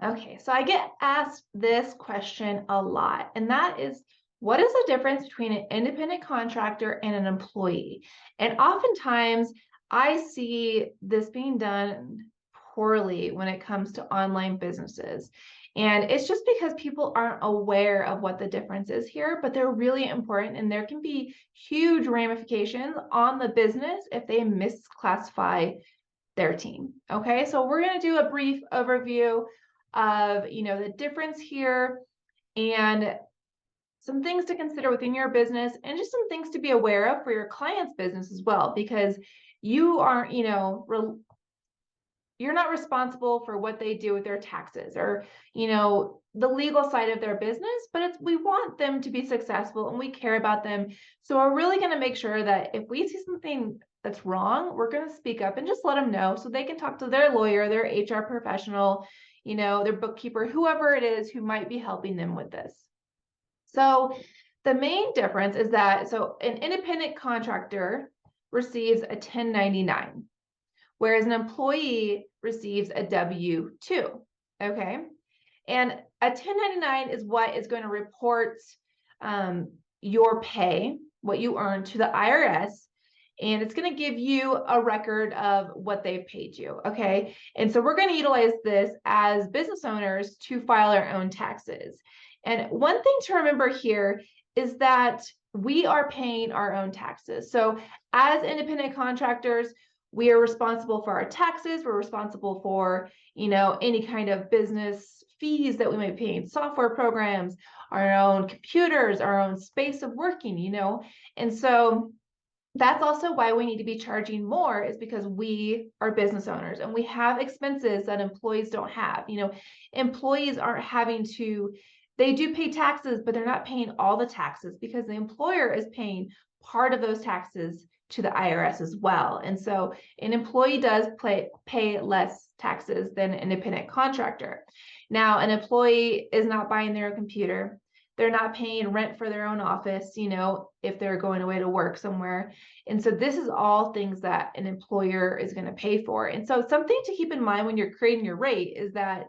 Okay, so I get asked this question a lot, and that is, what is the difference between an independent contractor and an employee? And oftentimes I see this being done poorly when it comes to online businesses. And it's just because people aren't aware of what the difference is here, but they're really important, and there can be huge ramifications on the business if they misclassify their team. Okay, so we're going to do a brief overview of the difference here, and some things to consider within your business, and just some things to be aware of for your client's business as well, because you aren't you're not responsible for what they do with their taxes or the legal side of their business, but we want them to be successful and we care about them. So we're really going to make sure that if we see something that's wrong, we're going to speak up and just let them know so they can talk to their lawyer, their HR professional, their bookkeeper, whoever it is who might be helping them with this. So the main difference is that an independent contractor receives a 1099, whereas an employee receives a W-2, okay? And a 1099 is what is going to report your pay, what you earn, to the IRS, and it's going to give you a record of what they've paid you, okay? And so we're going to utilize this as business owners to file our own taxes. And one thing to remember here is that we are paying our own taxes. So as independent contractors, we are responsible for our taxes. We're responsible for, any kind of business fees that we might be paying, software programs, our own computers, our own space of working, and so that's also why we need to be charging more, is because we are business owners and we have expenses that employees don't have. Employees aren't having to, they do pay taxes, but they're not paying all the taxes because the employer is paying part of those taxes to the IRS as well. And so an employee does pay less taxes than an independent contractor. Now, an employee is not buying their own computer. They're not paying rent for their own office, if they're going away to work somewhere. And so this is all things that an employer is going to pay for. And so something to keep in mind when you're creating your rate is that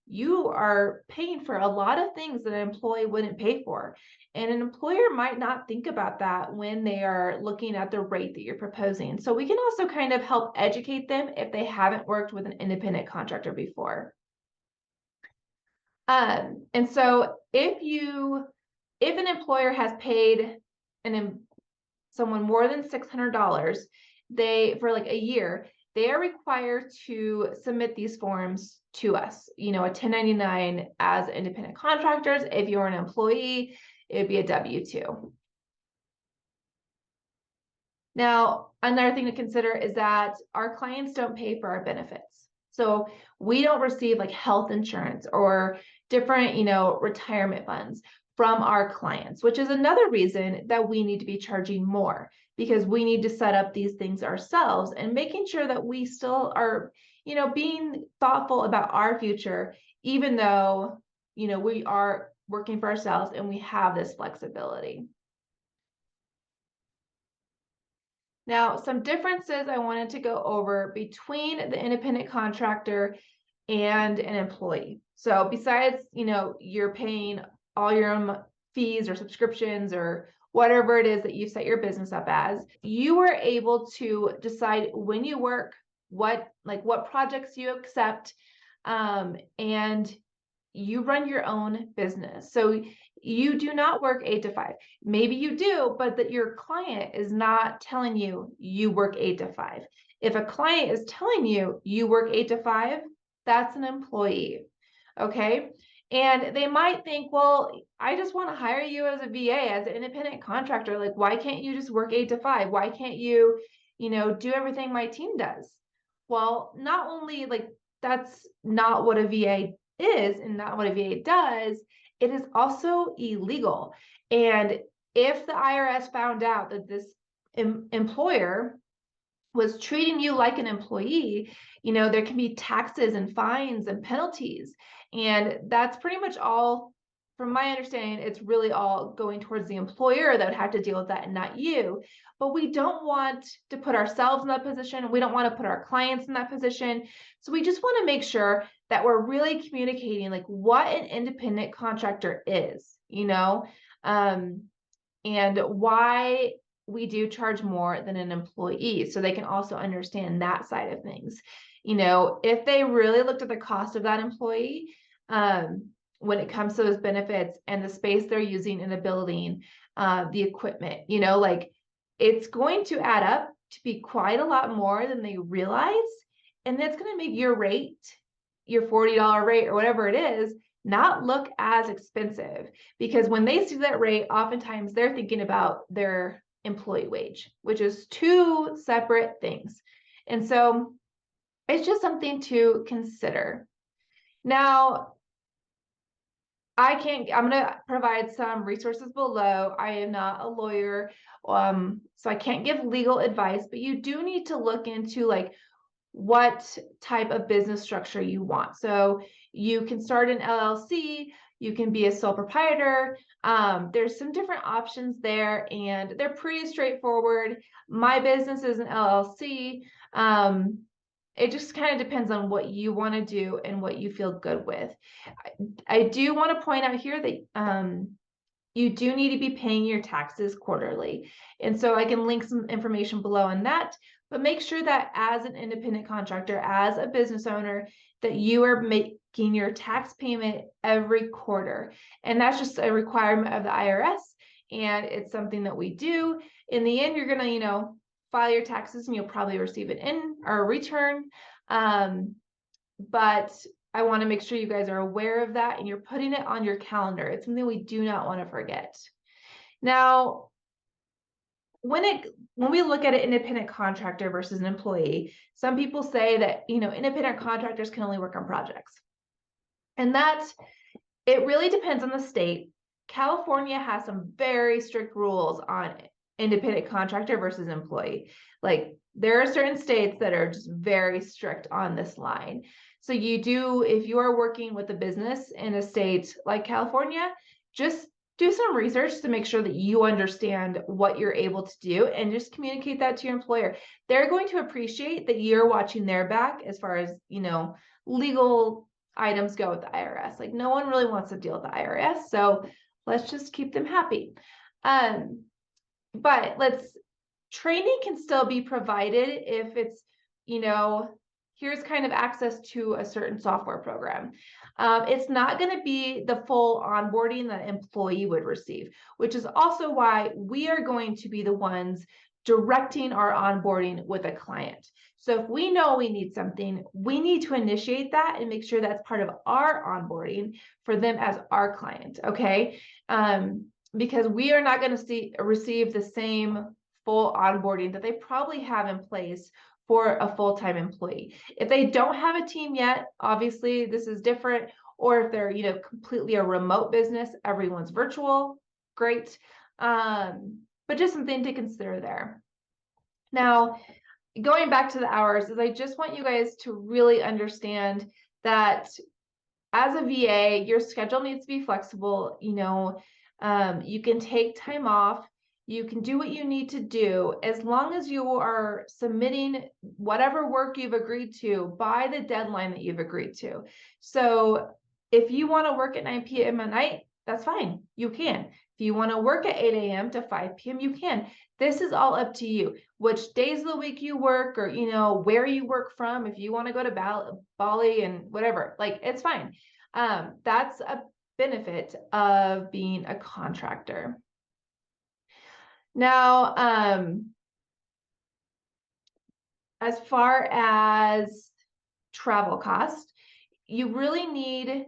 you are paying for a lot of things that an employee wouldn't pay for. And an employer might not think about that when they are looking at the rate that you're proposing. So we can also kind of help educate them if they haven't worked with an independent contractor before. And so if an employer has paid someone more than $600, for like a year, they are required to submit these forms to us, a 1099 as independent contractors. If you're an employee, it'd be a W-2. Now, another thing to consider is that our clients don't pay for our benefits. So we don't receive like health insurance or different, retirement funds from our clients, which is another reason that we need to be charging more, because we need to set up these things ourselves and making sure that we still are, being thoughtful about our future, even though, we are working for ourselves and we have this flexibility. Now, some differences I wanted to go over between the independent contractor and an employee. So besides, you're paying all your own fees or subscriptions or whatever it is that you set your business up as, you are able to decide when you work, what projects you accept, and you run your own business. So you do not work 8 to 5. Maybe you do, but that your client is not telling you you work 8 to 5. If a client is telling you you work 8 to 5, that's an employee. Okay. And they might think, well, I just want to hire you as a VA, as an independent contractor. Like, why can't you just work 8 to 5? Why can't you, do everything my team does? Well, not only that's not what a VA is and not what a VA does, it is also illegal. And if the IRS found out that this employer was treating you like an employee, there can be taxes and fines and penalties. And that's pretty much all from my understanding, it's really all going towards the employer that would have to deal with that and not you. But we don't want to put ourselves in that position. We don't want to put our clients in that position. So we just want to make sure that we're really communicating like what an independent contractor is, and why we do charge more than an employee, so they can also understand that side of things. If they really looked at the cost of that employee, when it comes to those benefits and the space they're using in the building, the equipment, like it's going to add up to be quite a lot more than they realize. And that's going to make your rate, your $40 rate or whatever it is, not look as expensive, because when they see that rate, oftentimes they're thinking about their employee wage, which is two separate things. And so it's just something to consider. Now, I'm going to provide some resources below. I am not a lawyer, so I can't give legal advice, but you do need to look into like what type of business structure you want. So you can start an LLC, you can be a sole proprietor. There's some different options there, and they're pretty straightforward. My business is an LLC. It just kind of depends on what you want to do and what you feel good with. I do want to point out here that you do need to be paying your taxes quarterly. And so I can link some information below on that, but make sure that as an independent contractor, as a business owner, that you are making your tax payment every quarter. And that's just a requirement of the IRS. And it's something that we do. In the end, you're going to, file your taxes and you'll probably receive it in or a return. But I want to make sure you guys are aware of that and you're putting it on your calendar. It's something we do not want to forget. Now, when we look at an independent contractor versus an employee, some people say that, independent contractors can only work on projects. And it really depends on the state. California has some very strict rules on independent contractor versus employee. Like there are certain states that are just very strict on this line. So if you are working with a business in a state like California, just do some research to make sure that you understand what you're able to do and just communicate that to your employer. They're going to appreciate that you're watching their back as far as, legal items go with the IRS. Like no one really wants to deal with the IRS. So let's just keep them happy. But training can still be provided if it's, here's kind of access to a certain software program. It's not going to be the full onboarding that an employee would receive, which is also why we are going to be the ones directing our onboarding with a client. So if we know we need something, we need to initiate that and make sure that's part of our onboarding for them as our client, okay? Because we are not going to receive the same full onboarding that they probably have in place for a full-time employee. If they don't have a team yet, obviously this is different. Or if they're, completely a remote business, everyone's virtual, great. But just something to consider there. Now, going back to the hours, is I just want you guys to really understand that as a VA, your schedule needs to be flexible. You can take time off. You can do what you need to do as long as you are submitting whatever work you've agreed to by the deadline that you've agreed to. So if you want to work at 9 p.m. at night, that's fine. You can. If you want to work at 8 a.m. to 5 p.m., you can. This is all up to you. Which days of the week you work, or, where you work from. If you want to go to Bali and whatever, like it's fine. That's a benefit of being a contractor. Now, as far as travel cost, you really need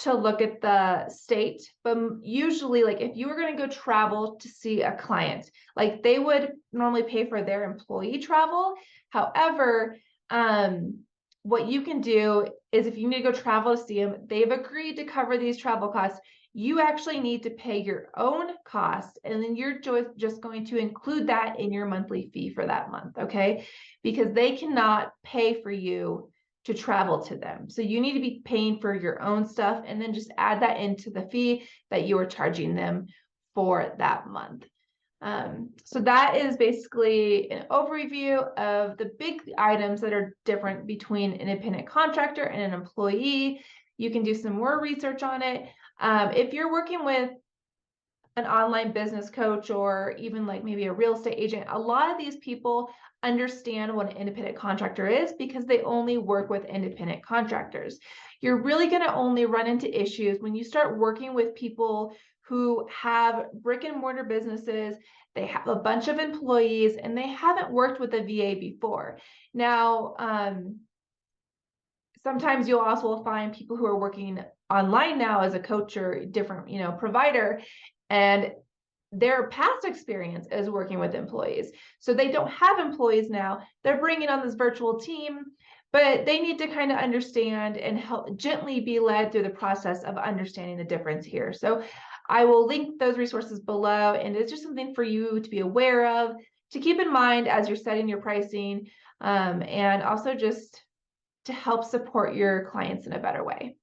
to look at the state, but usually like if you were going to go travel to see a client, like they would normally pay for their employee travel. However, what you can do is if you need to go travel to see them, they've agreed to cover these travel costs. You actually need to pay your own cost, and then you're just going to include that in your monthly fee for that month, okay? Because they cannot pay for you to travel to them. So you need to be paying for your own stuff and then just add that into the fee that you are charging them for that month. So that is basically an overview of the big items that are different between an independent contractor and an employee. You can do some more research on it. If you're working with an online business coach or even like maybe a real estate agent, a lot of these people understand what an independent contractor is because they only work with independent contractors. You're really going to only run into issues when you start working with people who have brick and mortar businesses, they have a bunch of employees, and they haven't worked with a VA before. Now, sometimes you'll also find people who are working online now as a coach or different, provider, and their past experience is working with employees. So they don't have employees now. They're bringing on this virtual team, but they need to kind of understand and help gently be led through the process of understanding the difference here. So I will link those resources below, and it's just something for you to be aware of, to keep in mind as you're setting your pricing, and also just to help support your clients in a better way.